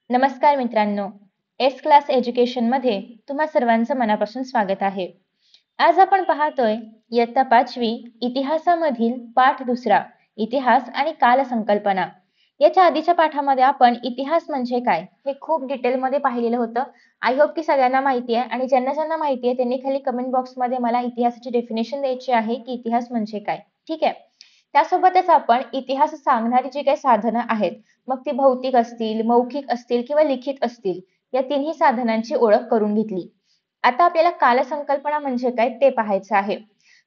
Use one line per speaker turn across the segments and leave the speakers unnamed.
नमस्कार मित्रांनो, S class एज्युकेशनमध्ये तुम्हा सर्वांचं मनापासून स्वागत आहे. आज आपण पाहतोय इयत्ता 5वी इतिहासामधील पाठ दुसरा, इतिहास आणि कालसंकल्पना. याच्या आधीच्या पाठामध्ये आपण इतिहास म्हणजे काय हे खूप डिटेलमध्ये पाहिलेलं होतं. आय होप की सगळ्यांना माहिती आहे आणि ज्यांना ज्यांना माहिती आहे त्यांनी खाली कमेंट बॉक्समध्ये मला इतिहासाची डेफिनेशन द्यायची आहे की इतिहास म्हणजे काय. ठीक आहे. त्यासोबतच आपण इतिहास सांगणारी जी काही साधनं आहेत, मग ती भौतिक असतील, मौखिक असतील किंवा लिखित असतील, या तिन्ही साधनांची ओळख करून घेतली. आता आपल्याला कालसंकल्पना म्हणजे काय ते पाहायचं आहे.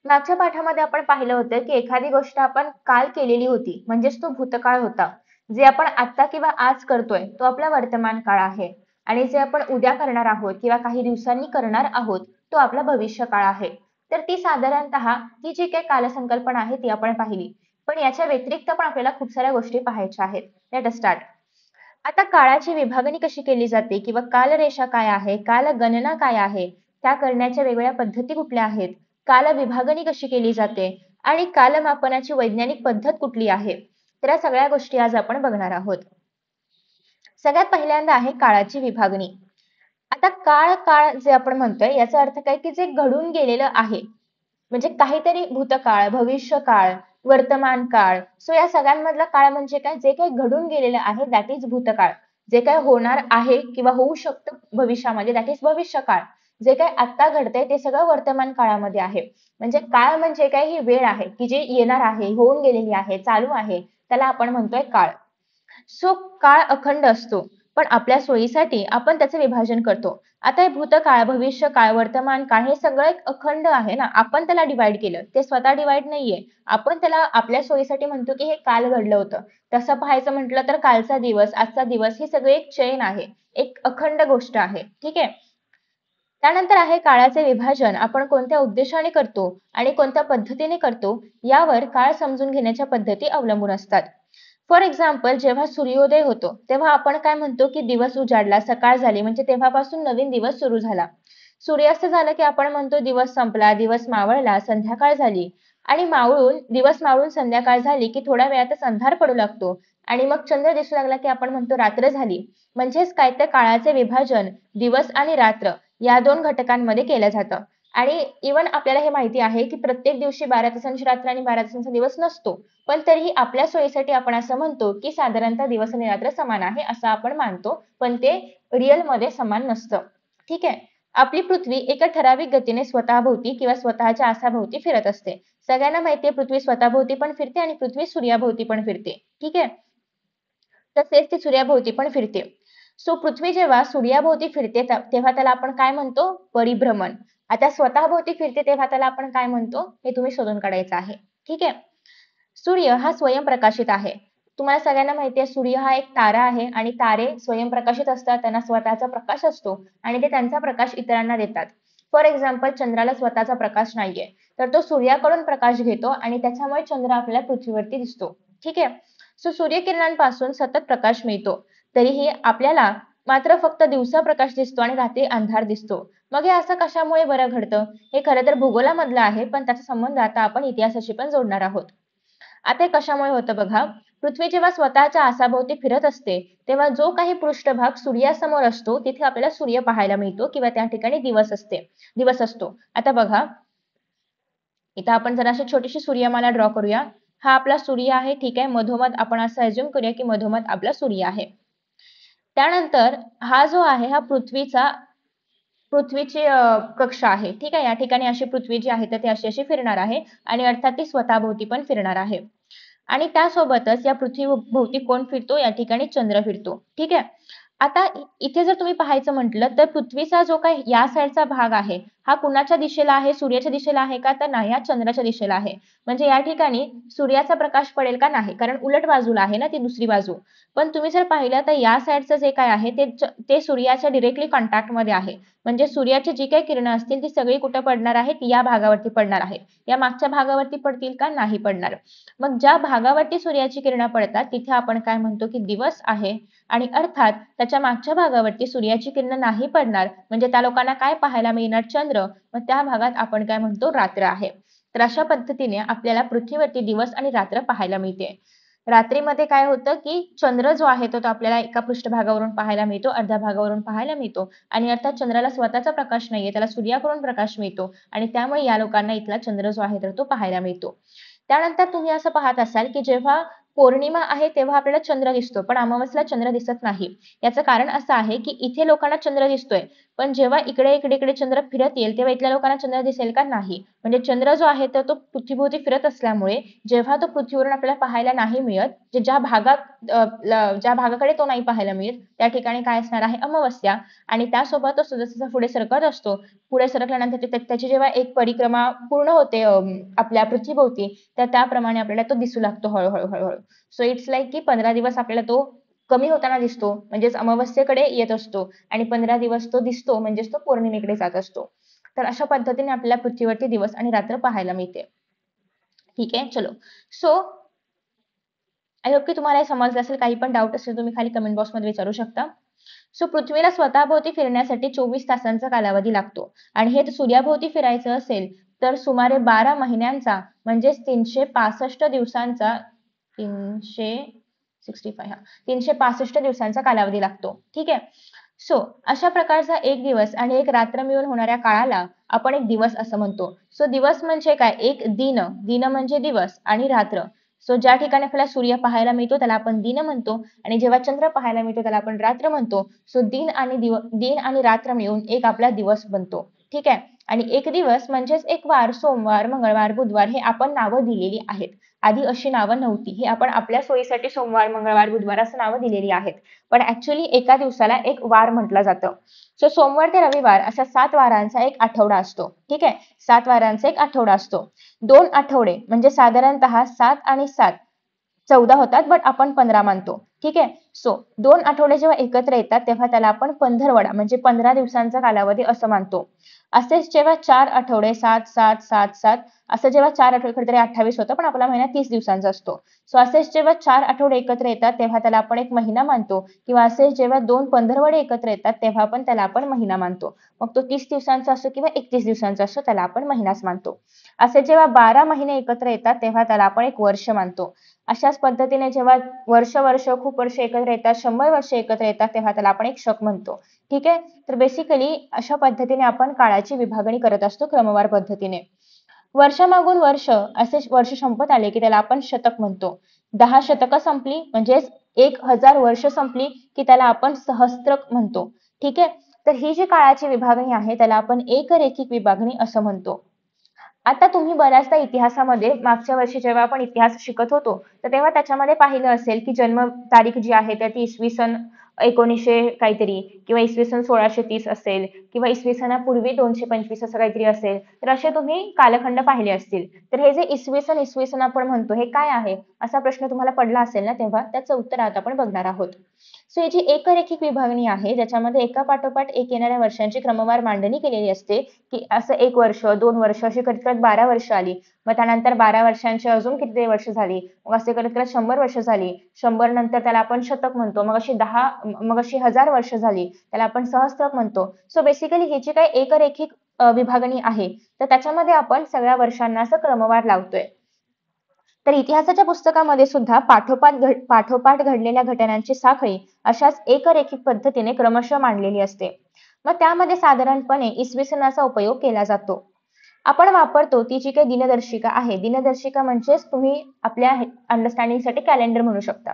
मागच्या पाठामध्ये आपण पाहिलं होतं की एखादी गोष्ट आपण काल केलेली होती, म्हणजेच तो भूतकाळ होता. जे आपण आता किंवा आज करतोय तो आपला वर्तमान काळ आहे आणि जे आपण उद्या करणार आहोत किंवा काही दिवसांनी करणार आहोत तो आपला भविष्यकाळ आहे. तर ती साधारणतः ही जी काही कालसंकल्पना आहे ती आपण पाहिली. पण याच्या व्यतिरिक्त पण आपल्याला खूप साऱ्या गोष्टी पाहायच्या आहेत. Let us start. आता काळाची विभागणी कशी केली जाते किंवा कालरेषा काय आहे, कालगणना काय आहे, त्या करण्याच्या वेगवेगळ्या पद्धती कुठल्या आहेत, कालविभागणी कशी केली जाते आणि कालमापनाची वैज्ञानिक पद्धत कुठली आहे, तर या सगळ्या गोष्टी आज आपण बघणार आहोत. सगळ्यात पहिल्यांदा आहे काळाची विभागणी. आता काळ काळ जे आपण म्हणतोय याचा अर्थ काय की जे घडून गेलेलं आहे, म्हणजे काहीतरी भूतकाळ, भविष्यकाळ, वर्तमान काळ. सो या सगळ्यांमधला काळ म्हणजे काय, जे काही घडून गेलेलं आहे दॅट इज भूतकाळ. जे काय होणार आहे किंवा होऊ शकतं भविष्यामध्ये दॅट इज भविष्यकाळ. जे काय आता घडतंय ते सगळं वर्तमान काळामध्ये आहे. म्हणजे काळ म्हणजे काय, ही वेळ आहे की जे येणार आहे, होऊन गेलेली आहे, चालू आहे, त्याला आपण म्हणतोय काळ. सो काळ अखंड असतो, पण आपल्या सोयीसाठी आपण त्याचे विभाजन करतो. आता हे भूतकाळ, भविष्यकाळ, वर्तमान काळ हे सगळं एक अखंड आहे ना, आपण त्याला डिवाइड केलं, ते स्वतः डिवाइड नाहीये. आपण त्याला आपल्या सोयीसाठी म्हणतो की हे काल घडलं होतं. तसं पाहायचं म्हटलं तर कालचा दिवस, आजचा दिवस हे सगळे एक चैन आहे, एक अखंड गोष्ट आहे. ठीक आहे. त्यानंतर आहे काळाचे विभाजन आपण कोणत्या उद्देशाने करतो आणि कोणत्या पद्धतीने करतो यावर काळ समजून घेण्याच्या पद्धती अवलंबून असतात. फॉर एक्झाम्पल, जेव्हा सूर्योदय होतो तेव्हा आपण काय म्हणतो की दिवस उजाडला, सकाळ झाली, म्हणजे तेव्हापासून नवीन दिवस सुरू झाला. सूर्यास्त झालं की आपण म्हणतो दिवस संपला, दिवस मावळला, संध्याकाळ झाली. आणि दिवस मावळून संध्याकाळ झाली की थोड्या वेळातच अंधार पडू लागतो आणि मग चंद्र दिसू लागला की आपण म्हणतो रात्र झाली. म्हणजेच काय, तर काळाचे विभाजन दिवस आणि रात्र या दोन घटकांमध्ये केलं जातं. आणि इव्हन आपल्याला हे माहिती आहे की प्रत्येक दिवशी 12 तासांची रात्र आणि 12 तासांचा दिवस नसतो. पण तरीही आपल्या सोयीसाठी आपण असं म्हणतो की साधारणतः दिवस आणि रात्र समान आहे असं आपण मानतो, पण ते रिअल मध्ये समान नसतं. ठीक आहे. आपली पृथ्वी एका ठराविक गतीने स्वतःभोवती किंवा स्वतःच्या आसाभोवती फिरत असते. सगळ्यांना माहितीये पृथ्वी स्वतःभोवती पण फिरते आणि पृथ्वी सूर्याभोवती पण फिरते. ठीक आहे. तसेच ती सूर्याभोवती पण फिरते. सो पृथ्वी जेव्हा सूर्याभोवती फिरते तेव्हा त्याला आपण काय म्हणतो, परिभ्रमण. आता स्वतःभोवती फिरते तेव्हा त्याला आपण काय म्हणतो हे तुम्ही शोधून काढायचं आहे. ठीक आहे. सूर्य हा स्वयंप्रकाशित आहे. तुम्हाला सगळ्यांना माहिती आहे सूर्य हा एक तारा आहे आणि तारे स्वयंप्रकाशित असतात, त्यांना स्वतःचा प्रकाश असतो आणि ते त्यांचा प्रकाश इतरांना देतात. फॉर एक्झाम्पल, चंद्राला स्वतःचा प्रकाश नाहीये, तर तो सूर्याकडून प्रकाश घेतो आणि त्याच्यामुळे चंद्र आपल्याला पृथ्वीवरती दिसतो. ठीक आहे. सो सूर्यकिरणांपासून सतत प्रकाश मिळतो, तरीही आपल्याला मात्र फक्त दिवसा प्रकाश दिसतो आणि रात्री अंधार दिसतो. मग हे असं कशामुळे बरं घडतं? हे खरं तर भूगोलामधलं आहे, पण त्याचा संबंध आता आपण इतिहासाशी पण जोडणार आहोत. आता हे कशामुळे होतं बघा. पृथ्वी जेव्हा स्वतःच्या आसाभोवती फिरत असते तेव्हा जो काही पृष्ठभाग सूर्यासमोर असतो तिथे आपल्याला सूर्य पाहायला मिळतो किंवा त्या ठिकाणी दिवस असतो. आता बघा, इथं आपण जराशी छोटीशी सूर्यमाला ड्रॉ करूया. हा आपला सूर्य आहे. ठीक आहे. मधोमध आपण असं अज्युम करूया की मधोमध आपला सूर्य आहे. त्यानंतर हा जो आहे हा पृथ्वीची कक्षा आहे. ठीक आहे. या ठिकाणी अशी पृथ्वी जी आहे तर ती अशी अशी फिरणार आहे आणि अर्थात ती स्वतःभोवती पण फिरणार आहे. आणि त्यासोबतच या पृथ्वीभोवती कोण फिरतो, या ठिकाणी चंद्र फिरतो. ठीक आहे. आता इथे जर तुम्ही पाहायचं म्हटलं तर पृथ्वीचा जो काही या साईडचा भाग आहे हा कुणाच्या दिशेला आहे, सूर्याच्या दिशेला आहे का, तर नाही, हा चंद्राच्या दिशेला आहे. म्हणजे या ठिकाणी सूर्याचा प्रकाश पडेल का, नाही, कारण उलट बाजूला आहे ना ती दुसरी बाजू. पण तुम्ही जर पाहिलं तर या साईडचं जे काय आहे ते सूर्याच्या डिरेक्टली कॉन्टॅक्ट मध्ये आहे. म्हणजे सूर्याची जी काही किरणं असतील ती सगळी कुठे पडणार आहेत, या भागावरती पडणार आहेत. या मागच्या भागावरती पडतील का, नाही पडणार. मग ज्या भागावरती सूर्याची किरणं पडतात तिथे आपण काय म्हणतो की दिवस आहे आणि अर्थात त्याच्या मागच्या भागावरती सूर्याची किरणं नाही पडणार म्हणजे त्या लोकांना काय पाहायला मिळणार, चंद्र. मग त्या भागात आपण काय म्हणतो, रात्र आहे. तर अशा पद्धतीने आपल्याला पृथ्वीवरती दिवस आणि रात्र पाहायला मिळते. रात्रीमध्ये काय होतं की चंद्र जो आहे तो आपल्याला एका पृष्ठभागावरून पाहायला मिळतो, अर्ध्या भागावरून पाहायला मिळतो आणि अर्थात चंद्राला स्वतःचा प्रकाश नाहीये, त्याला सूर्याकडून प्रकाश मिळतो आणि त्यामुळे या लोकांना इथला चंद्र जो आहे तर तो पाहायला मिळतो. त्यानंतर तुम्ही असं पाहत असाल की जेव्हा पौर्णिमा आहे तेव्हा आपल्याला चंद्र दिसतो, पण अमावस्येला चंद्र दिसत नाही. याचं कारण असं आहे की इथे लोकांना चंद्र दिसतोय, पण जेव्हा इकडे चंद्र फिरत येईल तेव्हा इथल्या लोकांना चंद्र दिसेल का? नाही. म्हणजे चंद्र जो आहे तर तो पृथ्वीभोवती फिरत असल्यामुळे जेव्हा तो पृथ्वीवरून आपल्याला पाहायला नाही मिळत, ज्या भागाकडे तो नाही पाहायला मिळत त्या ठिकाणी काय असणार आहे? अमावस्या. आणि त्यासोबतच तो जसा पुढे सरकत असतो, पुढे सरकल्यानंतर त्याची जेव्हा एक परिक्रमा पूर्ण होते आपल्या पृथ्वीभोवती, तर त्याप्रमाणे आपल्याला तो दिसू लागतो हळूहळू. सो इट्स लाईक की 15 दिवस आपल्याला तो कमी होताना दिसतो, म्हणजेच अमावस्येकडे येत असतो आणि 15 दिवस तो दिसतो म्हणजेच तो पौर्णिमेकडे जात असतो. तर अशा पद्धतीने आपल्याला पृथ्वीवरती दिवस आणि रात्र पाहायला मिळते. ठीक आहे, चलो. सो आय होप की तुम्हाला हे समजलं असेल. काही पण डाऊट असेल तुम्ही खाली कमेंट बॉक्समध्ये विचारू शकता. सो पृथ्वीला स्वतःभोवती फिरण्यासाठी 24 तासांचा कालावधी लागतो आणि हे सूर्याभोवती फिरायचं असेल तर सुमारे 12 महिन्यांचा म्हणजेच 365 दिवसांचा 365 365 दिवसांचा कालावधी लागतो. ठीक आहे. सो अशा प्रकारचा एक दिवस आणि एक रात्र मिळून होणाऱ्या काळाला आपण एक दिवस असं म्हणतो. सो दिवस म्हणजे काय? एक दिन, दिन म्हणजे दिवस आणि रात्र. सो ज्या ठिकाणी आपल्याला सूर्य पाहायला मिळतो त्याला आपण दिन म्हणतो आणि जेव्हा चंद्र पाहायला मिळतो त्याला आपण रात्र म्हणतो. सो दिन आणि रात्र मिळून एक आपला दिवस बनतो. ठीक आहे. आणि एक दिवस म्हणजेच एक वार, सोमवार, मंगळवार, बुधवार हे आपण नावं दिलेली आहेत. आधी अशी नावं नव्हती. हे आपण आपल्या सोयीसाठी सोमवार, मंगळवार, बुधवार असं नावं दिलेली आहेत. पण ऍक्च्युअली एका दिवसाला एक वार म्हटलं जातं. सो सोमवार ते रविवार अशा 7 वारांचा एक आठवडा असतो. ठीक आहे. 7 वारांचा एक आठवडा असतो. 2 आठवडे म्हणजे साधारणतः 7 आणि 7 14 होतात, बट आपण 15 मानतो. ठीक आहे. सो 2 आठवडे जेव्हा एकत्र येतात तेव्हा त्याला आपण पंधरवडा म्हणजे 15 दिवसांचा कालावधी असं मानतो. असेच जेव्हा 4 आठवडे 7, 7, 7, 7 असं जेव्हा 4 आठवडे खरंतर 28 होतं, पण आपला महिना 30 दिवसांचा असतो. सो असेच जेव्हा 4 आठवडे एकत्र येतात तेव्हा त्याला आपण एक महिना मानतो किंवा असेच जेव्हा 2 पंधरवडे एकत्र येतात तेव्हा पण त्याला आपण महिना मानतो. मग तो 30 दिवसांचा असो किंवा 31 दिवसांचा असो त्याला आपण महिनाच मानतो. असे जेव्हा 12 महिने एकत्र येतात तेव्हा त्याला आपण एक वर्ष मानतो. अशाच पद्धतीने जेव्हा खूप वर्ष एकत्र येतात, 100 वर्ष एकत्र येतात तेव्हा त्याला आपण एक शक म्हणतो. ठीक आहे. तर बेसिकली अशा पद्धतीने आपण काळाची विभागणी करत असतो क्रमवार पद्धतीने. वर्षामागून वर्ष असे वर्ष संपत आले की त्याला आपण शतक म्हणतो. 10 शतकं संपली म्हणजेच 1000 वर्ष संपली की त्याला आपण सहस्त्रक म्हणतो. ठीक आहे. तर ही जी काळाची विभागणी आहे त्याला आपण एकरेखिक विभागणी असं म्हणतो. आता तुम्ही बऱ्याचदा इतिहासामध्ये मागच्या वर्षी जेव्हा आपण इतिहास शिकत होतो तर तेव्हा त्याच्यामध्ये पाहिलं असेल की जन्म तारीख जी आहे तर ती इसवी सन 1900 काहीतरी किंवा इसवी सन 1630 असेल किंवा इसवी सनापूर्वी 225 असं काहीतरी असेल, तर असे तुम्ही कालखंड पाहिले असतील. तर हे जे इसवी सन आपण म्हणतो हे काय आहे असा प्रश्न तुम्हाला पडला असेल ना, तेव्हा त्याचं उत्तर आता आपण बघणार आहोत. सो ही जी एकरेखिक विभागणी आहे ज्याच्यामध्ये एका पाठोपाठ एक येणाऱ्या वर्षांची क्रमवार मांडणी केलेली असते की असं 1 वर्ष, 2 वर्ष अशी करत करत 12 वर्ष आली. मग त्यानंतर 12 वर्षांची अजून किती वर्ष झाली. मग असे करत करत 100 वर्ष झाली. 100 नंतर त्याला आपण शतक म्हणतो. मग अशी 1000 वर्ष झाली. त्याला आपण सहस्त्रक म्हणतो. सो बेसिकली ही जी काही एकरेखिक विभागणी आहे तर त्याच्यामध्ये आपण सगळ्या वर्षांना असं क्रमवार लावतोय. तर इतिहासाच्या पुस्तकामध्ये सुद्धा पाठोपाठ घडलेल्या घटनांची साखळी अशाच एकरेखिक पद्धतीने क्रमशः मांडलेली असते. मग त्यामध्ये साधारणपणे इसवी सनाचा उपयोग केला जातो. आपण वापरतो ती जी काही दिनदर्शिका आहे, दिनदर्शिका म्हणजेच तुम्ही आपल्या अंडरस्टँडिंगसाठी कॅलेंडर म्हणू शकता.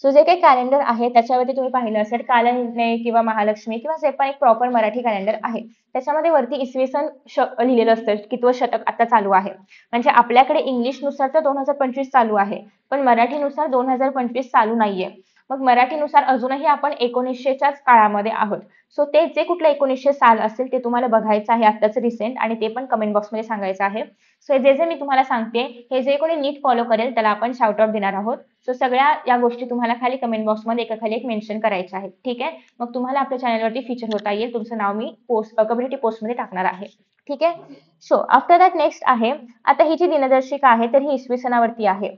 सो जे काही कॅलेंडर आहे त्याच्यावरती तुम्ही पाहिलं असेल कालनिर्णय किंवा महालक्ष्मी किंवा जे पण एक प्रॉपर मराठी कॅलेंडर आहे त्याच्यामध्ये वरती इसवी सन लिहिलेलं असतं कितवं शतक आता चालू आहे. म्हणजे आपल्याकडे इंग्लिशनुसार तर 2025 चालू आहे, पण मराठीनुसार 2025 चालू नाहीये. मग मराठीनुसार अजूनही आपण 1900च्याच काळामध्ये आहोत. सो ते जे कुठलं 1900 साल असेल ते तुम्हाला बघायचं आहे आत्ताच रिसेंट आणि ते पण कमेंट बॉक्समध्ये सांगायचं आहे. सो जे जे मी तुम्हाला सांगते हे जे कोणी नीट फॉलो करेल त्याला आपण शाउट आउट देणार आहोत. सो सगळ्या या गोष्टी तुम्हाला खाली कमेंट बॉक्समध्ये एकाखाली एक मेन्शन करायच्या आहेत. ठीक आहे. मग तुम्हाला आपल्या चॅनलवरती फीचर होता येईल. तुमचं नाव मी कम्युनिटी पोस्टमध्ये टाकणार आहे. ठीक आहे. सो आफ्टर दॅट नेक्स्ट आहे आता ही जी दिनदर्शिका आहे तर ही इसवी सनावरती आहे.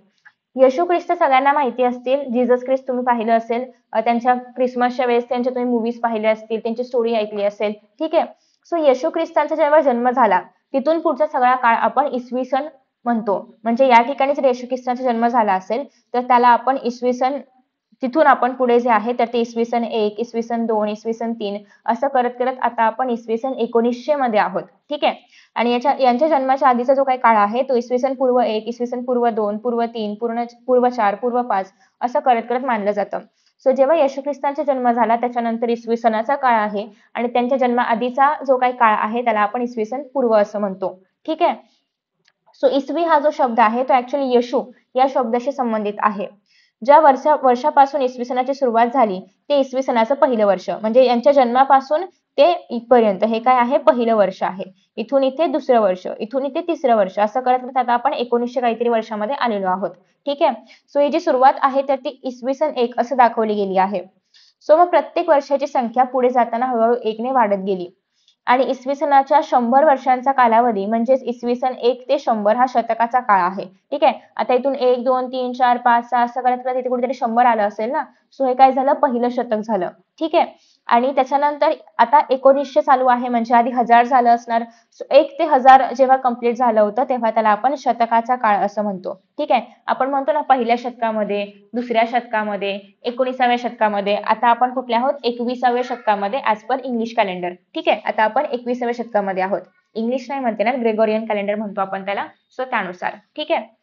येशू ख्रिस्त सगळ्यांना माहिती असतील. जीसस ख्रिस्त तुम्ही पाहिलं असेल. त्यांच्या क्रिसमसच्या वेळेस त्यांचे तुम्ही मूवीज पाहिले असतील, त्यांची स्टोरी ऐकली असेल. ठीक आहे. सो येशू ख्रिस्तांचा जेव्हा जन्म झाला तिथून पुढचा सगळा काळ आपण इसवी सन म्हणतो. म्हणजे या ठिकाणी जर येशू ख्रिस्ताचा जन्म झाला असेल तर त्याला आपण इसवी सन, तिथून आपण पुढे जे आहे तर ते इसवी सन 1, इसवी सन 2, इसवी सन 3 असं करत करत आता आपण इसवी सन 1900 मध्ये आहोत. ठीक आहे. आणि यांच्या जन्माच्या आधीचा जो काही काळ आहे तो इसवी सन पूर्व 1, इसवी सन पूर्व 2, पूर्व 3, पूर्व 4, पूर्व 5 असं करत करत मानलं जातं. सो जेव्हा येशू ख्रिस्तांचा जन्म झाला त्याच्यानंतर इसवी सणाचा काळ आहे आणि त्यांच्या जन्माआधीचा जो काही काळ आहे त्याला आपण इसवी सन पूर्व असं म्हणतो. ठीक आहे. सो इसवी हा जो शब्द आहे तो ऍक्च्युअली येशू या शब्दाशी संबंधित आहे. ज्या वर्षापासून इसवी सणाची सुरुवात झाली ते इसवी सणाचं पहिलं वर्ष, म्हणजे यांच्या जन्मापासून ते इथपर्यंत हे काय आहे, पहिलं वर्ष आहे. इथून इथे दुसरं वर्ष, इथून इथे तिसरं वर्ष असं करत करत आता आपण 1900 काहीतरी वर्षामध्ये आलेलो आहोत. ठीक आहे. सो ही जी सुरुवात आहे तर ती इसवी सन 1 असं दाखवली गेली आहे. सो मग प्रत्येक वर्षाची संख्या पुढे जाताना हळूहळू 1 ने वाढत गेली आणि इसवी सणाच्या 100 वर्षांचा कालावधी म्हणजेच इसवी सन 1 ते 100 हा शतकाचा काळ आहे. ठीक आहे. आता इथून 1, 2, 3, 4, 5, 6 असं करत करत इथे कुठेतरी 100 आलं असेल ना. सो हे काय झालं, पहिलं शतक झालं. ठीक आहे. आणि त्याच्यानंतर आता 1900 चालू आहे म्हणजे आधी 1000 झालं असणार. सो 1 ते 1000 जेव्हा कंप्लीट झालं होतं तेव्हा त्याला आपण शतकाचा काळ असं म्हणतो. ठीक आहे. आपण म्हणतो ना पहिल्या शतकामध्ये, दुसऱ्या शतकामध्ये, 19व्या शतकामध्ये. आता आपण कुठल्या आहोत, 21व्या शतकामध्ये ऍज पर इंग्लिश कॅलेंडर. ठीक आहे. आता आपण 21व्या शतकामध्ये आहोत. इंग्लिश नाही म्हणते ना, ग्रेगोरियन कॅलेंडर म्हणतो आपण त्याला. सो त्यानुसार. ठीक आहे.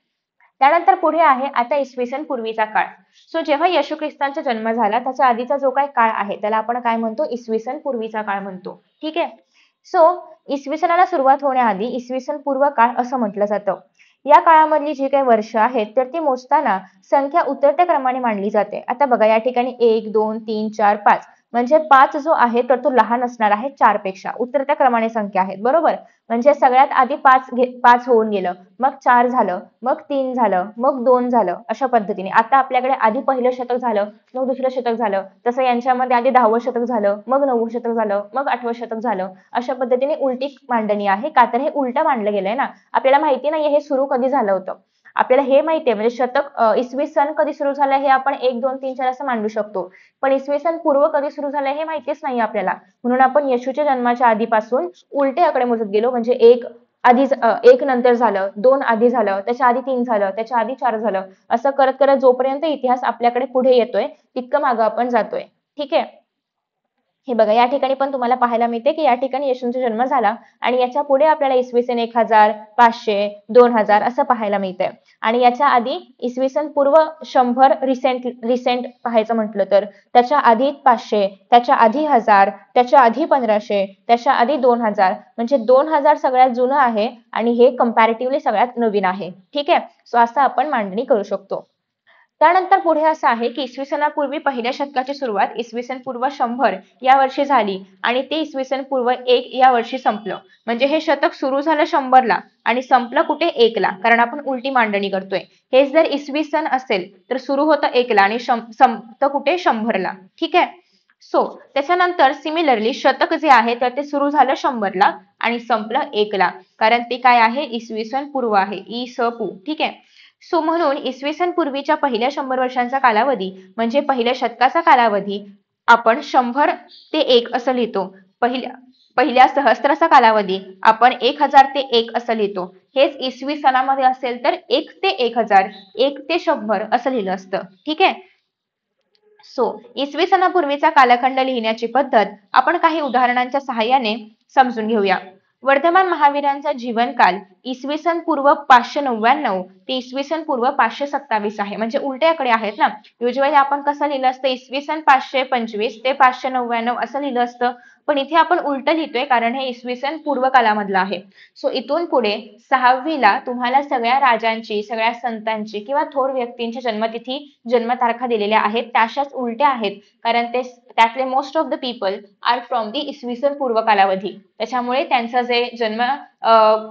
त्यानंतर पुढे आहे आता इसवी सन पूर्वीचा काळ. सो जेव्हा येशू ख्रिस्तांचा जन्म झाला त्याच्या आधीचा जो काही काळ आहे त्याला आपण काय म्हणतो, इसवी सन पूर्वीचा काळ म्हणतो. ठीक आहे. सो इसवी सणाला सुरुवात होण्याआधी इसवी सन पूर्व काळ असं म्हटलं जातं. या काळामधली जी काही वर्ष आहेत तर ती मोजताना संख्या उतरत्या क्रमाने मांडली जाते. आता बघा या ठिकाणी 1, 2, 3, 4, 5 म्हणजे 5 जो आहे तर तो लहान असणार आहे 4 पेक्षा. उतरत्या क्रमाने संख्या आहेत, बरोबर. म्हणजे सगळ्यात आधी 5 होऊन गेलं, मग 4 झालं, मग 3 झालं, मग 2 झालं, अशा पद्धतीने. आता आपल्याकडे आधी पहिलं शतक झालं, मग दुसरं शतक झालं. तसं यांच्यामध्ये आधी 10वं शतक झालं, मग 9वं शतक झालं, मग 8वं शतक झालं. अशा पद्धतीने उलटी मांडणी आहे. का तर हे उलटं मांडलं गेलंय ना. आपल्याला माहिती नाहीये हे सुरू कधी झालं होतं. आपल्याला हे माहितीये म्हणजे शतक इसवी सन कधी सुरू झालं हे आपण 1, 2, 3, 4 असं मांडू शकतो. पण इसवी सन पूर्व कधी सुरू झालं हे माहितीच नाही आपल्याला. म्हणून आपण येशूच्या जन्माच्या आधीपासून उलटे आकडे मोजत गेलो. म्हणजे 1 नंतर झालं, 2 आधी झालं, त्याच्या आधी 3 झालं, त्याच्या आधी 4 झालं, असं करत करत जोपर्यंत इतिहास आपल्याकडे पुढे येतोय तितकं मागं आपण जातोय. ठीक आहे. हे बघा या ठिकाणी पण तुम्हाला पाहायला मिळते की या ठिकाणी येशूंचा जन्म झाला आणि याच्या पुढे आपल्याला इसवी सन 1000, 500, 2000 असं पाहायला मिळतंय. आणि याच्या आधी इसवी सन पूर्व 100 रिसेंट पाहायचं म्हटलं तर त्याच्या आधी 500, त्याच्या आधी 1000, त्याच्या आधी 1500, त्याच्या आधी 2000 म्हणजे 2000 सगळ्यात जुनं आहे आणि हे कंपॅरेटिव्हली सगळ्यात नवीन आहे. ठीक आहे. सो असं आपण मांडणी करू शकतो. त्यानंतर पुढे असं आहे की इसवी सणापूर्वी पहिल्या शतकाची सुरुवात इसवी सन पूर्व 100 या वर्षी झाली आणि ते इसवी सन पूर्व 1 या वर्षी संपलं. म्हणजे हे शतक सुरू झालं 100 ला आणि संपलं कुठे 1 ला, कारण आपण उलटी मांडणी करतोय. हेच जर इसवी सन असेल तर सुरू होतं 1 ला आणि संपतं कुठे 100 ला. ठीक आहे. सो त्याच्यानंतर सिमिलरली शतक जे आहे तर ते सुरू झालं 100 ला आणि संपलं 1 ला, कारण ते काय आहे, इसवी सन पूर्व आहे, इ स पू. ठीक आहे. सो म्हणून इसवी सन पूर्वीच्या पहिल्या 100 वर्षांचा कालावधी म्हणजे पहिल्या शतकाचा कालावधी आपण 100 ते 1 असं लिहितो. पहिल्या सहस्त्राचा कालावधी आपण 1000 ते 1 असं लिहितो. हेच इसवी सणामध्ये असेल तर 1 ते 1000, 1 ते 100 असं लिहिलं असतं. ठीक आहे. सो इसवी सणापूर्वीचा कालखंड लिहिण्याची पद्धत आपण काही उदाहरणांच्या सहाय्याने समजून घेऊया. वर्धमान महावीरांचा जीवनकाल इसवी सन पूर्व 599 ते इसवी सन पूर्व 527 आहे. म्हणजे उलटे आकडे आहेत ना. युजली आपण कसं लिहिलं असतं, इसवी सन 525 ते 599 असं लिहिलं असतं. पण इथे आपण उलटं लिहितोय कारण हे इसवी सन पूर्व कालामधलं आहे. सो इथून पुढे 6वीला तुम्हाला सगळ्या राजांची, सगळ्या संतांची किंवा थोर व्यक्तींची जन्मतिथी, जन्मतारखा दिलेल्या आहेत त्या अशाच उलट्या आहेत. कारण त्यातले most of the people are from the इसवी सन पूर्व कालावधी. त्याच्यामुळे त्यांचं जे जन्म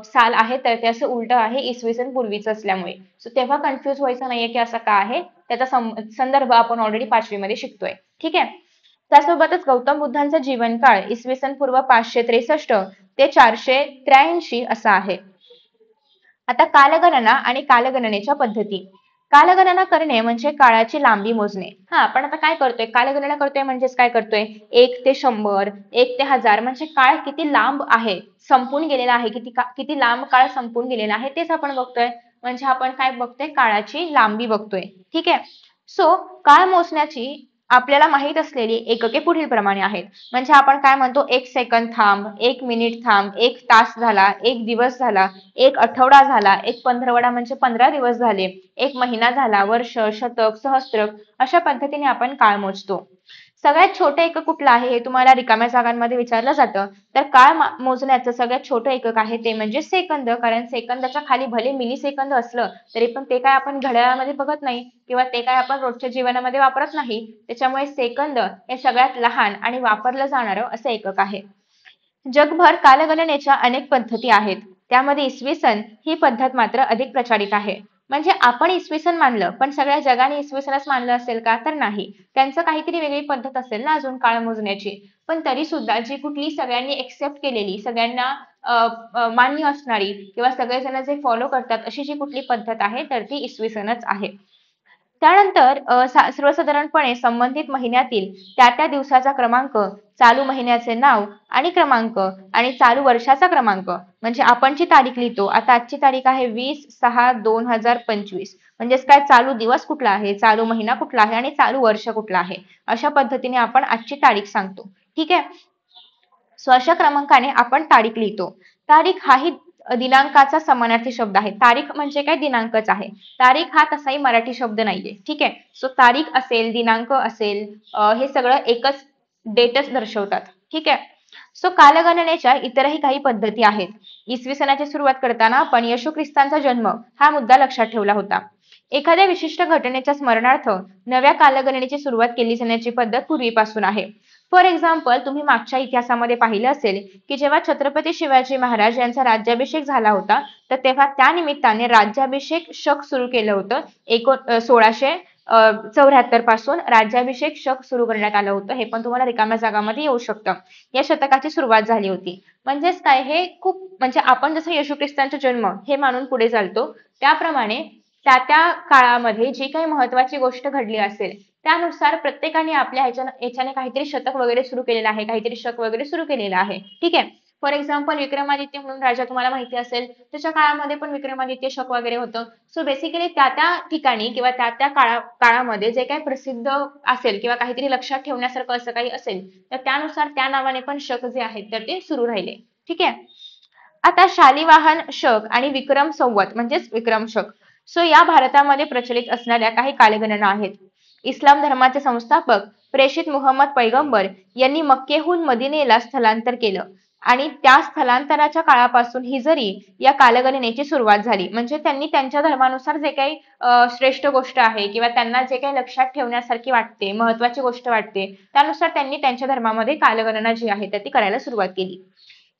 साल आहे तर ते असं उलट आहे इसवी सन पूर्वीचं असल्यामुळे. सो तेव्हा कन्फ्युज व्हायचं नाहीये की असं का आहे. त्याचा संदर्भ आपण ऑलरेडी 5वी मध्ये शिकतोय. ठीक आहे. त्यासोबतच गौतम बुद्धांचा जीवनकाळ इसवी सन पूर्व 563 ते 483 असा आहे. आता कालगणना आणि कालगणनेच्या पद्धती. कालगणना करणे म्हणजे काळाची लांबी मोजणे. हा, आपण आता काय करतोय, कालगणना करतोय म्हणजेच काय करतोय, 1 ते 100, 1 ते 1000 म्हणजे काळ किती लांब आहे, संपून गेलेला आहे, किती लांब काळ संपून गेलेला आहे तेच आपण बघतोय. म्हणजे आपण काय बघतोय, काळाची लांबी बघतोय. ठीक आहे. सो काळ मोजण्याची आपल्याला माहित असलेली एकके पुढील प्रमाणे आहेत. म्हणजे आपण काय म्हणतो, 1 सेकंद थांब, 1 मिनिट थांब, 1 तास झाला, 1 दिवस झाला, 1 आठवडा झाला, 1 पंधरवडा म्हणजे 15 दिवस झाले, 1 महिना झाला, वर्ष, शतक, सहस्त्र अशा पद्धतीने आपण काळ मोजतो. सगळ्यात छोटं एकक कुठलं आहे हे तुम्हाला रिकाम्या जागांमध्ये विचारलं जातं. तर काळ मोजण्याचं सगळ्यात छोटं एकक आहे ते म्हणजे सेकंद. कारण सेकंदाच्या खाली भले मिली सेकंद असलं तरी पण ते काय आपण घड्याळामध्ये बघत नाही किंवा ते काय आपण रोजच्या जीवनामध्ये वापरत नाही. त्याच्यामुळे सेकंद हे सगळ्यात लहान आणि वापरलं जाणारं असं एकक आहे. जगभर कालगणनेच्या अनेक पद्धती आहेत. त्यामध्ये इसवी सन ही पद्धत मात्र अधिक प्रचलित आहे. म्हणजे आपण इसवी सन मानलं पण सगळ्या जगाने इसवी सनच मानलं असेल का, तर नाही. त्यांचं काहीतरी वेगळी पद्धत असेल ना अजून काळ मोजण्याची. पण तरी सुद्धा जी कुठली सगळ्यांनी एक्सेप्ट केलेली, सगळ्यांना मान्य असणारी किंवा सगळेजण जे फॉलो करतात अशी जी कुठली पद्धत आहे तर ती इसवी सनच आहे. त्यानंतर सर्वसाधारणपणे संबंधित महिन्यातील त्या दिवसाचा क्रमांक, चालू महिन्याचे नाव आणि क्रमांक आणि चालू वर्षाचा क्रमांक म्हणजे आपण जी तारीख लिहितो, आता आजची तारीख आहे 20/6/2025 म्हणजेच काय, चालू दिवस कुठला आहे, चालू महिना कुठला आहे आणि चालू वर्ष कुठला आहे, अशा पद्धतीने आपण आजची तारीख सांगतो. ठीक आहे. सो अशा क्रमांकाने आपण तारीख लिहितो. तारीख हाही दिनांकाचा समानार्थी शब्द आहे. तारीख म्हणजे काय, दिनांकच आहे. तारीख हा तसाही मराठी शब्द नाहीये. ठीक आहे. सो तारीख असेल, दिनांक असेल, हे सगळं एकच डेटच दर्शवतात. ठीक आहे. सो कालगणनेच्या इतरही काही पद्धती आहेत. इसवी सनाची सुरुवात करताना आपण येशू ख्रिस्तांचा जन्म हा मुद्दा लक्षात ठेवला होता. एखाद्या विशिष्ट घटनेच्या स्मरणार्थ नव्या कालगणनेची सुरुवात केली जाण्याची पद्धत पूर्वीपासून आहे. फॉर एक्झाम्पल, तुम्ही मागच्या इतिहासामध्ये पाहिलं असेल की जेव्हा छत्रपती शिवाजी महाराज यांचा राज्याभिषेक झाला होता, तर तेव्हा त्या निमित्ताने राज्याभिषेक शक सुरू केलं होतं. 1674 पासून राज्याभिषेक शक सुरू करण्यात आलं होतं. हे पण तुम्हाला रिकाम्या जागामध्ये येऊ शकतं. या शतकाची सुरुवात झाली होती. म्हणजेच काय, हे खूप म्हणजे आपण जसं येशू ख्रिस्तांचा जन्म हे मानून पुढे चालतो, त्याप्रमाणे त्या काळामध्ये जी काही महत्वाची गोष्ट घडली असेल त्यानुसार प्रत्येकाने आपल्या ह्याच्याने काहीतरी शतक वगैरे सुरू केलेलं आहे, काहीतरी शक वगैरे सुरू केलेलं आहे. ठीक आहे. फॉर एक्झाम्पल, विक्रमादित्य म्हणून राजा तुम्हाला माहिती असेल, त्याच्या काळामध्ये पण विक्रमादित्य शक वगैरे होतं. सो बेसिकली त्या ठिकाणी किंवा त्या काळामध्ये जे काही प्रसिद्ध असेल किंवा काहीतरी लक्षात ठेवण्यासारखं असं काही असेल तर त्यानुसार त्या नावाने पण शक जे आहेत तर ते सुरू राहिले. ठीक आहे. आता शालिवाहन शक आणि विक्रम संवत म्हणजेच विक्रम शक. सो या भारतामध्ये प्रचलित असणाऱ्या काही कालगणना आहेत. इस्लाम धर्माचे संस्थापक प्रेषित मुहम्मद पैगंबर यांनी मक्केहून मदिनेला स्थलांतर केलं आणि त्या स्थलांतराच्या काळापासून हिजरी या कालगणनेची सुरुवात झाली. म्हणजे त्यांनी त्यांच्या धर्मानुसार जे काही श्रेष्ठ गोष्ट आहे किंवा त्यांना जे काही लक्षात ठेवण्यासारखी वाटते, महत्वाची गोष्ट वाटते, त्यानुसार त्यांनी त्यांच्या धर्मामध्ये कालगणना जी आहे ती करायला सुरुवात केली.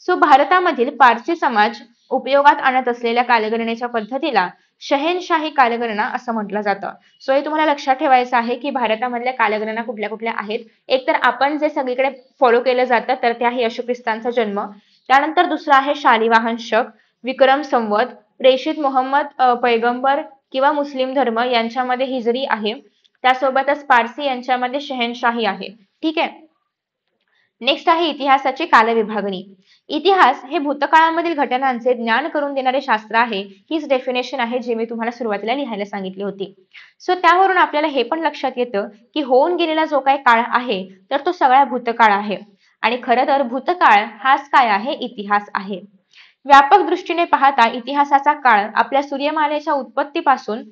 सो भारतामधील पारसी समाज उपयोगात आणत असलेल्या कालगणनेच्या पद्धतीला शहेनशाही कालगणना असं म्हटलं जातं. सो हे तुम्हाला लक्षात ठेवायचं आहे की भारतामधल्या कालगणना कुठल्या कुठल्या आहेत. एक तर आपण जे सगळीकडे फॉलो केलं जातं तर ते आहे येशू ख्रिस्तांचा जन्म. त्यानंतर दुसरं आहे शालिवाहन शक, विक्रम संवत, प्रेषित मोहम्मद पैगंबर किंवा मुस्लिम धर्म यांच्यामध्ये हिजरी आहे. त्यासोबतच पारसी यांच्यामध्ये शहेनशाही आहे. ठीक आहे. नेक्स्ट आहे इतिहासाची कालविभागणी. इतिहास हे भूतकाळामधील घटनांचे ज्ञान करून देणारे शास्त्र आहे. हीच डेफिनेशन आहे जी मी तुम्हाला सुरुवातीला लिहायला सांगितली होती. सो त्यावरून आपल्याला हे पण लक्षात येतं की होऊन गेलेला जो काही काळ आहे तर तो सगळा भूतकाळ आहे आणि खरं तर भूतकाळ हाच काय आहे, इतिहास आहे. व्यापक दृष्टीने पाहता इतिहासाचा काळ आपल्या सूर्यमालेच्या उत्पत्तीपासून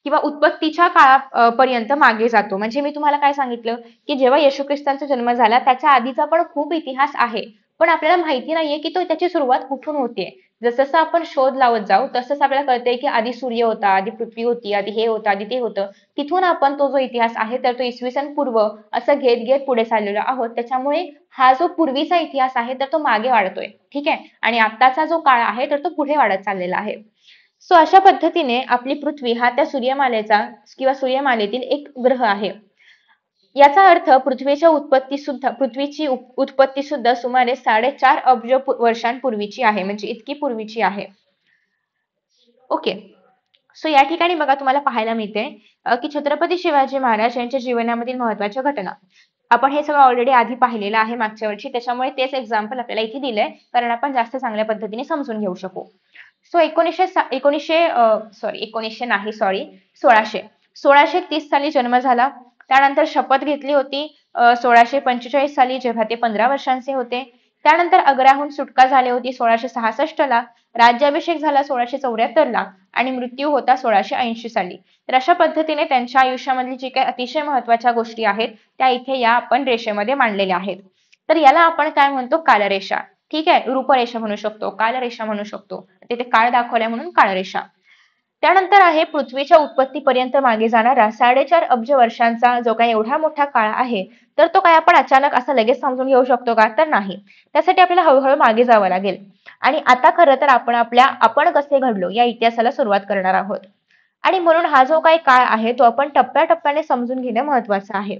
किंवा उत्पत्तीच्या काळापर्यंत मागे जातो. म्हणजे मी तुम्हाला काय सांगितलं की जेव्हा येशू ख्रिस्तांचा जन्म झाला त्याच्या आधीचा पण खूप इतिहास आहे, पण आपल्याला माहिती नाहीये की त्याची सुरुवात कुठून होते. जसं आपण शोध लावत जाऊ तसंच आपल्याला कळतंय की आधी सूर्य होता, आधी पृथ्वी होती, आधी हे होतं, आधी ते होतं. तिथून आपण तो जो इतिहास आहे तर तो इसवी सन पूर्व असं घेत घेत पुढे चाललेलो आहोत. त्याच्यामुळे हा जो पूर्वीचा इतिहास आहे तर तो मागे वाढतोय. ठीक आहे. आणि आत्ताचा जो काळ आहे तर तो पुढे वाढत चाललेला आहे. सो अशा पद्धतीने आपली पृथ्वी हा त्या सूर्यमालेचा किंवा सूर्यमालेतील एक ग्रह आहे. याचा अर्थ पृथ्वीची उत्पत्ती सुद्धा सुमारे 4.5 अब्ज वर्षांपूर्वीची आहे. म्हणजे इतकी पूर्वीची आहे. ओके. सो या ठिकाणी बघा तुम्हाला पाहायला मिळते की छत्रपती शिवाजी महाराज यांच्या जीवनामधील महत्त्वाच्या घटना. आपण हे सगळं ऑलरेडी आधी पाहिलेलं आहे मागच्या वर्षी, त्याच्यामुळे तेच एक्झाम्पल आपल्याला इथे दिलंय कारण आपण जास्त चांगल्या पद्धतीने समजून घेऊ शकू. सो 1630 साली जन्म झाला. त्यानंतर शपथ घेतली होती 1645 साली, जेव्हा ते 15 वर्षांचे होते. त्यानंतर आग्र्याहून सुटका झाली होती 1666 ला. राज्याभिषेक झाला 1674 ला आणि मृत्यू होता 1680 साली. तर अशा पद्धतीने त्यांच्या आयुष्यामधली जी काही अतिशय महत्त्वाच्या गोष्टी आहेत त्या इथे या आपण रेषेमध्ये मांडलेल्या आहेत. तर याला आपण काय म्हणतो, कालरेषा. ठीक आहे, रूपरेषा म्हणू शकतो, कालरेषा म्हणू शकतो. तिथे काळ दाखवल्या म्हणून काळरेषा. त्यानंतर आहे पृथ्वीच्या उत्पत्तीपर्यंत मागे जाणारा 4.5 अब्ज वर्षांचा जो काही एवढा मोठा काळ आहे, तर तो काय आपण अचानक असं लगेच समजून घेऊ शकतो का? तर नाही. त्यासाठी आपल्याला हळूहळू मागे जावं लागेल. आणि आता खरं तर आपण कसे घडलो या इतिहासाला सुरुवात करणार आहोत. आणि म्हणून हा जो काही काळ आहे तो आपण टप्प्याटप्प्याने समजून घेणं महत्वाचं आहे.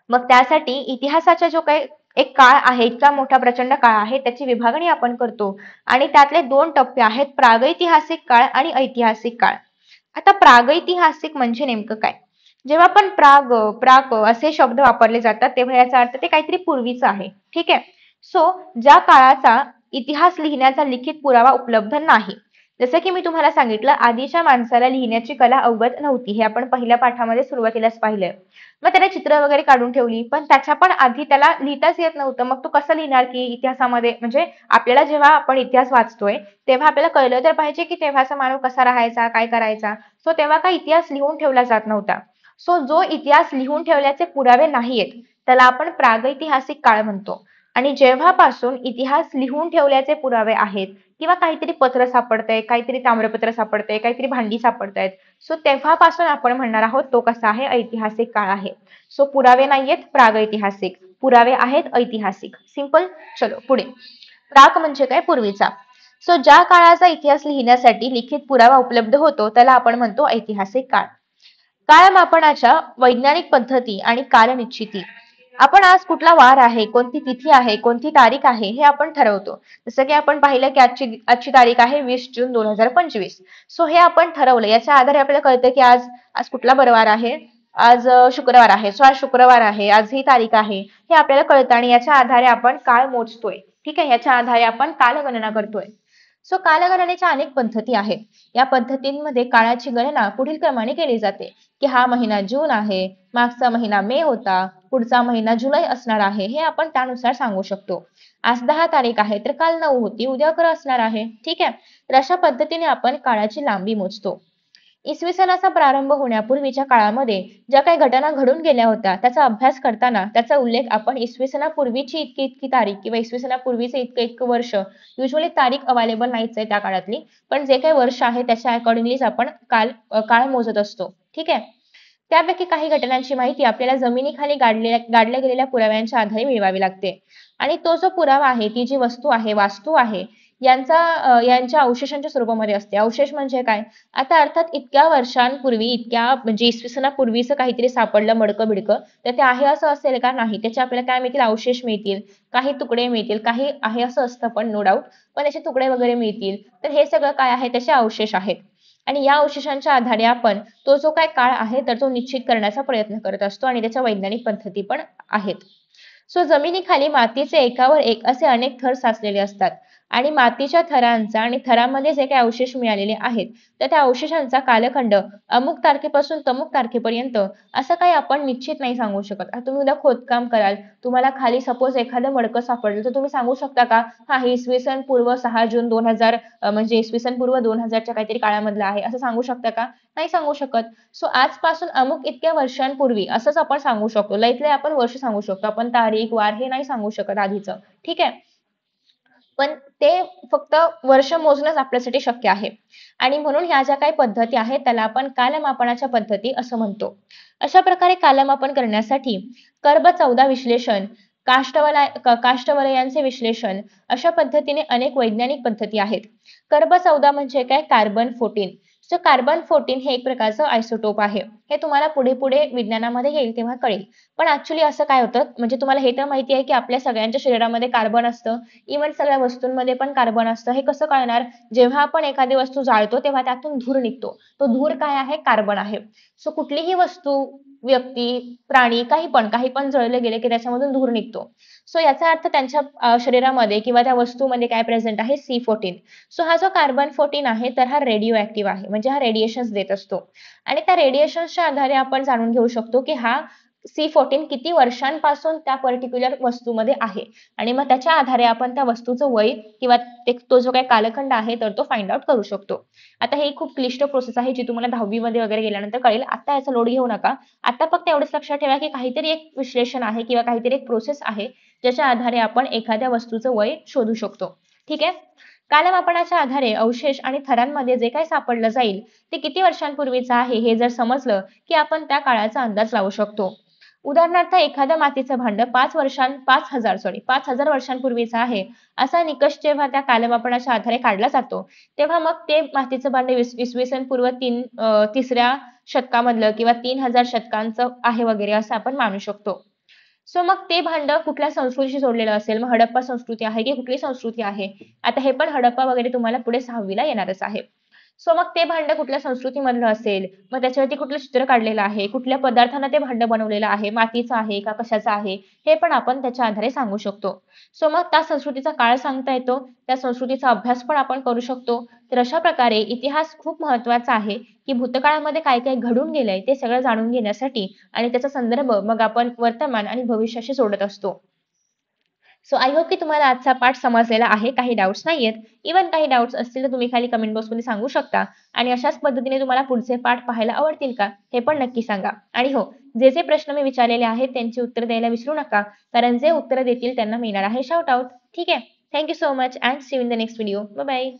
मग त्यासाठी इतिहासाचा जो काही एक काळ आहे, इतका मोठा प्रचंड काळ आहे, त्याची विभागणी आपण करतो आणि त्यातले 2 टप्पे आहेत, प्रागैतिहासिक काळ आणि ऐतिहासिक काळ. आता प्रागैतिहासिक म्हणजे नेमकं काय? जेव्हा आपण प्राग असे शब्द वापरले जातात तेव्हा याचा अर्थ ते काहीतरी पूर्वीचं आहे. ठीक आहे. सो ज्या काळाचा इतिहास लिहिण्याचा लिखित पुरावा उपलब्ध नाही. जसं की मी तुम्हाला सांगितलं, आधीच्या माणसाला लिहिण्याची कला अवगत नव्हती. हे आपण पहिल्या पाठामध्ये सुरुवातीलाच पाहिलंय. मग त्याने चित्र वगैरे काढून ठेवली, पण त्याच्या पण आधी त्याला लिहिताच येत नव्हतं. मग तो कसं लिहिणार की इतिहासामध्ये, म्हणजे आपल्याला जेव्हा आपण इतिहास वाचतोय तेव्हा आपल्याला कळलं तर पाहिजे की तेव्हाचा मानव कसा राहायचा, काय करायचा. सो तेव्हा काही इतिहास लिहून ठेवला जात नव्हता. सो जो इतिहास लिहून ठेवल्याचे पुरावे नाहीयेत त्याला आपण प्रागैतिहासिक काळ म्हणतो. आणि जेव्हापासून इतिहास लिहून ठेवल्याचे पुरावे आहेत किंवा काहीतरी पत्र सापडतंय, काहीतरी ताम्रपत्र सापडतंय, काहीतरी भांडी सापडतायत, सो तेव्हापासून आपण म्हणणार आहोत तो कसा आहे, ऐतिहासिक काळ आहे. सो पुरावे नाहीयेत, प्रागैतिहासिक. पुरावे आहेत, ऐतिहासिक. सिंपल. चलो पुढे. प्राक म्हणजे काय, पूर्वीचा. सो ज्या काळाचा इतिहास लिहिण्यासाठी लिखित पुरावा उपलब्ध होतो त्याला आपण म्हणतो ऐतिहासिक काळ. काळमापनाच्या वैज्ञानिक पद्धती आणि कालनिश्चिती. आपण आज कुठला वार आहे, कोणती तिथी आहे, कोणती तारीख आहे हे आपण ठरवतो. जसं की आपण पाहिलं की आजची तारीख आहे 20 जून 2025. सो हे आपण ठरवलं. याच्या आधारे आपल्याला कळतं की आज आज कुठला बरवार आहे, आज शुक्रवार आहे. सो आज शुक्रवार आहे, आज ही तारीख आहे, हे आपल्याला कळतं आणि याच्या आधारे आपण काळ मोजतोय. ठीक आहे, याच्या आधारे आपण कालगणना करतोय. सो कालगणनेच्या अनेक पद्धती आहेत. या पद्धतींमध्ये काळाची गणना पुढील क्रमाने केली जाते की हा महिना जून आहे, मागचा महिना मे होता, पुढचा महिना जुलै असणार आहे, हे आपण त्यानुसार सांगू शकतो. आज 10 तारीख आहे तर काल 9 होती, उद्या 11 असणार आहे. ठीक आहे. तर अशा पद्धतीने आपण काळाची लांबी मोजतो. इसवी सनाचा प्रारंभ होण्यापूर्वीच्या काळामध्ये ज्या काही घटना घडून गेल्या होत्या त्याचा अभ्यास करताना त्याचा उल्लेख आपण इसवी सनापूर्वीची इतकी इतकी तारीख किंवा इसवी सनापूर्वीचे इतकं इतकं वर्ष, युजली तारीख अवेलेबल नाहीच आहे त्या काळातली, पण जे काही वर्ष आहे त्याच्या अकॉर्डिंगलीच आपण काळ मोजत असतो. ठीक आहे. त्यापैकी काही घटनांची माहिती आपल्याला जमिनीखाली गाडल्या गेलेल्या पुराव्यांच्या आधारे मिळवावी लागते. आणि तो जो पुरावा आहे, ती जी वस्तू आहे, वास्तू आहे, यांच्या अवशेषांच्या स्वरूपामध्ये असते. अवशेष म्हणजे काय? आता अर्थात इतक्या वर्षांपूर्वी, इतक्या म्हणजे इसवी सनापूर्वीचं काहीतरी सापडलं मडकं बिडकं तर ते आहे असं असेल का? नाही. त्याचे आपल्याला काय मिळतील? अवशेष मिळतील, काही तुकडे मिळतील, काही आहे असं असतं पण नो डाऊट, पण त्याचे तुकडे वगैरे मिळतील. तर हे सगळं काय आहे? त्याचे अवशेष आहेत. आणि या अवशेषांच्या आधारे आपण तो जो काय काळ आहे तर तो निश्चित करण्याचा प्रयत्न करत असतो आणि त्याच्या वैज्ञानिक पद्धती पण आहेत. सो जमिनीखाली मातीचे एकावर एक असे अनेक थर साचलेले असतात आणि मातीच्या थरांचा आणि थरामध्ये जे काही अवशेष मिळालेले आहेत तर त्या अवशेषांचा कालखंड अमुक तारखेपासून तमुक तारखेपर्यंत असं काही आपण निश्चित नाही सांगू शकत. आता तुम्ही उद्या खोदकाम कराल, तुम्हाला खाली सपोज एखादं मडकं सापडलं तर तुम्ही सांगू शकता का हा हे इसवी सन पूर्व 6 जून 2000 म्हणजे इसवी सन पूर्व 2000च्या काहीतरी काळामधलं आहे असं सांगू शकता का? नाही सांगू शकत. सो आजपासून अमुक इतक्या वर्षांपूर्वी असंच आपण सांगू शकतो. लईत लई आपण वर्ष सांगू शकतो, आपण तारीख वार हे नाही सांगू शकत आधीचं. ठीक आहे. पण ते फक्त वर्ष मोजणंच आपल्यासाठी शक्य आहे. आणि म्हणून ह्या ज्या काही पद्धती आहेत त्याला आपण कालमापनाच्या पद्धती असं म्हणतो. अशा प्रकारे कालमापन करण्यासाठी कर्ब 14 विश्लेषण, काष्ठवलयांचे विश्लेषण, अशा पद्धतीने अनेक वैज्ञानिक पद्धती आहेत. कर्ब 14 म्हणजे काय? कार्बन 14. सो कार्बन 14 हे एक प्रकारचं आयसोटोप आहे. हे तुम्हाला पुढे पुढे विज्ञानामध्ये येईल तेव्हा कळेल. पण ऍक्च्युली असं काय होतं, म्हणजे तुम्हाला हे तर माहिती आहे की आपल्या सगळ्यांच्या शरीरामध्ये कार्बन असतं, इव्हन सगळ्या वस्तूंमध्ये पण कार्बन असतं. हे कसं कळणार? जेव्हा आपण एखादी वस्तू जाळतो तेव्हा त्यातून धूर निघतो. तो धूर काय आहे? कार्बन आहे. सो कुठलीही वस्तू, व्यक्ती, प्राणी काही पण जळले गेले की त्याच्यामधून धूर निघतो. सो याचा अर्थ त्यांच्या शरीरामध्ये किंवा त्या वस्तूमध्ये काय प्रेझेंट आहे? C14. सो हा जो कार्बन 14 आहे तर हा रेडिओ ऍक्टिव्ह आहे, म्हणजे हा रेडिएशन्स देत असतो. आणि त्या रेडिएशन्सच्या आधारे आपण जाणून घेऊ शकतो की हा C14 किती वर्षांपासून त्या पर्टिक्युलर वस्तूमध्ये आहे. आणि मग त्याच्या आधारे आपण त्या वस्तूचं वय किंवा तो जो काही कालखंड आहे तर तो फाइंड आउट करू शकतो. आता ही खूप क्लिष्ट प्रोसेस आहे जी तुम्हाला 10वी मध्ये वगैरे गेल्यानंतर कळेल. आता याचा लोड घेऊ नका. आता फक्त एवढंच लक्षात ठेवा की काहीतरी एक विश्लेषण आहे किंवा काहीतरी एक प्रोसेस आहे ज्याच्या आधारे आपण एखाद्या वस्तूचं वय शोधू शकतो. ठीक आहे. कालमापनाच्या आधारे अवशेष आणि थरांमध्ये जे काही सापडलं जाईल ते किती वर्षांपूर्वीचं आहे हे जर समजलं की आपण त्या काळाचा अंदाज लावू शकतो. उदाहरणार्थ एखादं मातीचं भांड 5,000 वर्षांपूर्वीचं आहे असा निकष जेव्हा त्या कालमापनाच्या आधारे काढला जातो तेव्हा मग ते मातीचं भांड इसवी सन पूर्व 3ऱ्या शतकामधलं किंवा 3000 शतकांचं आहे वगैरे असं आपण मानू शकतो. सो मग ते भांड कुठल्या संस्कृतीशी जोडलेलं असेल, मग हडप्पा संस्कृती आहे की कुठली संस्कृती आहे? आता हे पण हडप्पा वगैरे तुम्हाला पुढे 6वीला येणारच आहे. सो मग ते भांड कुठल्या संस्कृतीमधलं असेल, मग त्याच्यावरती कुठलं चित्र काढलेलं आहे, कुठल्या पदार्थानं ते भांड बनवलेलं आहे, मातीचं आहे का कशाचं आहे, हे पण आपण त्याच्या आधारे सांगू शकतो. सो मग त्या संस्कृतीचा काळ सांगता येतो, त्या संस्कृतीचा अभ्यास पण आपण करू शकतो. तर अशा प्रकारे इतिहास खूप महत्त्वाचा आहे, की भूतकाळामध्ये काय काय घडून गेलंय ते सगळं जाणून घेण्यासाठी आणि त्याचा संदर्भ मग आपण वर्तमान आणि भविष्याशी जोडत असतो. सो आय होप की तुम्हाला आजचा पाठ समजलेला आहे. काही डाउट्स नाहीयेत. इव्हन काही डाउट्स असतील तर तुम्ही खाली कमेंट बॉक्समध्ये सांगू शकता. आणि अशाच पद्धतीने तुम्हाला पुढचे पाठ पाहायला आवडतील का? हे पण नक्की सांगा. आणि हो, जे जे प्रश्न मी विचारलेले आहेत त्यांची उत्तरं द्यायला विसरू नका. कारण जे उत्तरं देतील त्यांना मिळणार आहे शाउट आउट. ठीक आहे. Thank you so much and see you in the next video. Bye bye.